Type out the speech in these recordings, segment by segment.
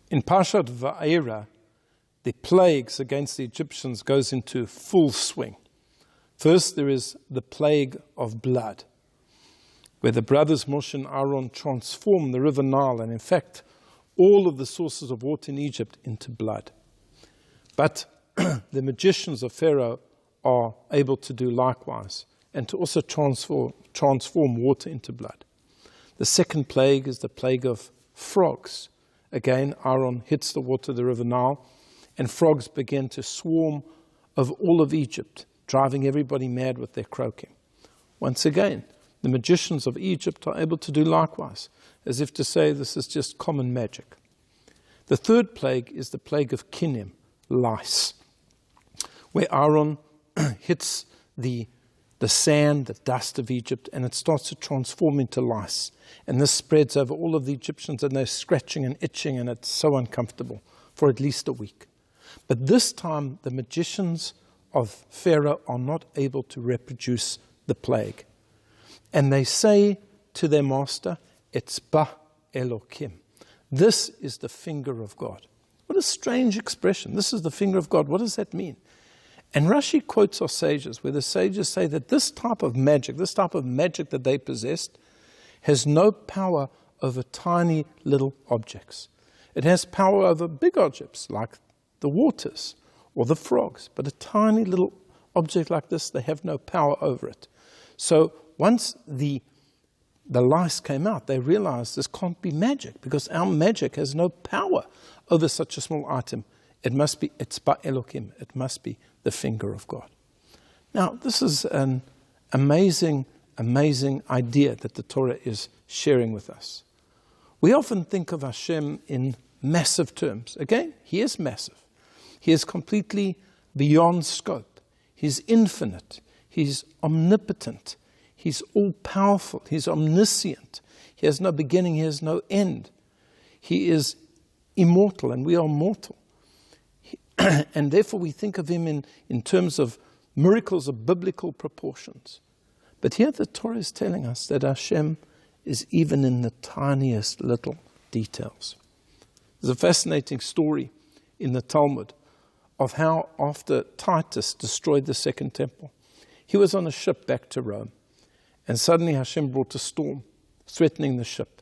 In Parshat Vaeira, the plagues against the Egyptians goes into full swing. First, there is the plague of blood, where the brothers Moshe and Aaron transform the river Nile, and in fact, all of the sources of water in Egypt into blood. But the magicians of Pharaoh are able to do likewise, and to also transform water into blood. The second plague is the plague of frogs. Again, Aaron hits the water of the river Nile, and frogs begin to swarm over all of Egypt, driving everybody mad with their croaking. Once again, the magicians of Egypt are able to do likewise, as if to say this is just common magic. The third plague is the plague of kinim, lice, where Aaron hits the sand, the dust of Egypt, and it starts to transform into lice. And this spreads over all of the Egyptians, and they're scratching and itching, and it's so uncomfortable for at least a week. But this time, the magicians of Pharaoh are not able to reproduce the plague. And they say to their master, Etzba Elokim. This is the finger of God. What a strange expression. This is the finger of God. What does that mean? And Rashi quotes our sages, where the sages say that this type of magic that they possessed, has no power over tiny little objects. It has power over big objects, like the waters or the frogs. But a tiny little object like this, they have no power over it. So once the lice came out, they realized this can't be magic, because our magic has no power over such a small item. It must be Etzba Elokim. It must be the finger of God. Now, this is an amazing idea that the Torah is sharing with us. We often think of Hashem in massive terms. Again, He is massive. He is completely beyond scope. He's infinite. He's omnipotent. He's all-powerful. He's omniscient. He has no beginning. He has no end. He is immortal, and we are mortal. And therefore we think of Him in terms of miracles of biblical proportions. But here the Torah is telling us that Hashem is even in the tiniest little details. There's a fascinating story in the Talmud of how, after Titus destroyed the second temple, he was on a ship back to Rome, and suddenly Hashem brought a storm, threatening the ship.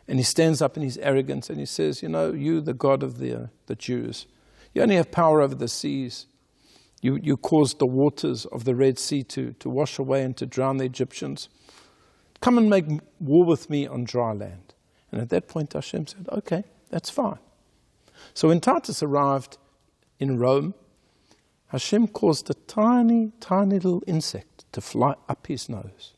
And he stands up in his arrogance and he says, you, the God of the Jews, you only have power over the seas. You caused the waters of the Red Sea to wash away and to drown the Egyptians. Come and make war with me on dry land. And at that point Hashem said, okay, that's fine. So when Titus arrived in Rome, Hashem caused a tiny, tiny little insect to fly up his nose,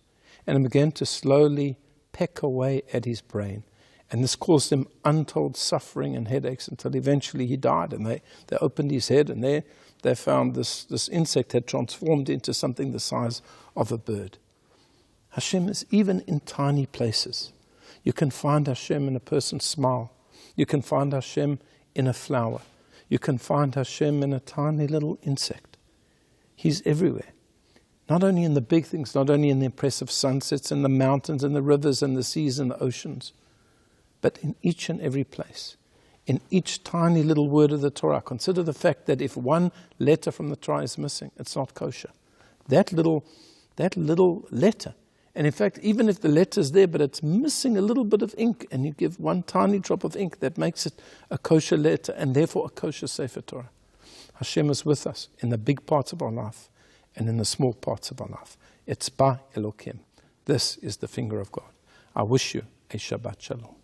and it began to slowly peck away at his brain. And this caused him untold suffering and headaches until eventually he died. And they opened his head, and they found this insect had transformed into something the size of a bird. Hashem is even in tiny places. You can find Hashem in a person's smile. You can find Hashem in a flower. You can find Hashem in a tiny little insect. He's everywhere. Not only in the big things, not only in the impressive sunsets and the mountains and the rivers and the seas and the oceans, but in each and every place, in each tiny little word of the Torah. Consider the fact that if one letter from the Torah is missing, it's not kosher. That little letter, and in fact, even if the letter is there, but it's missing a little bit of ink, and you give one tiny drop of ink, that makes it a kosher letter, and therefore a kosher Sefer Torah. Hashem is with us in the big parts of our life, and in the small parts of our life. Etzba Elokim. This is the finger of God. I wish you a Shabbat Shalom.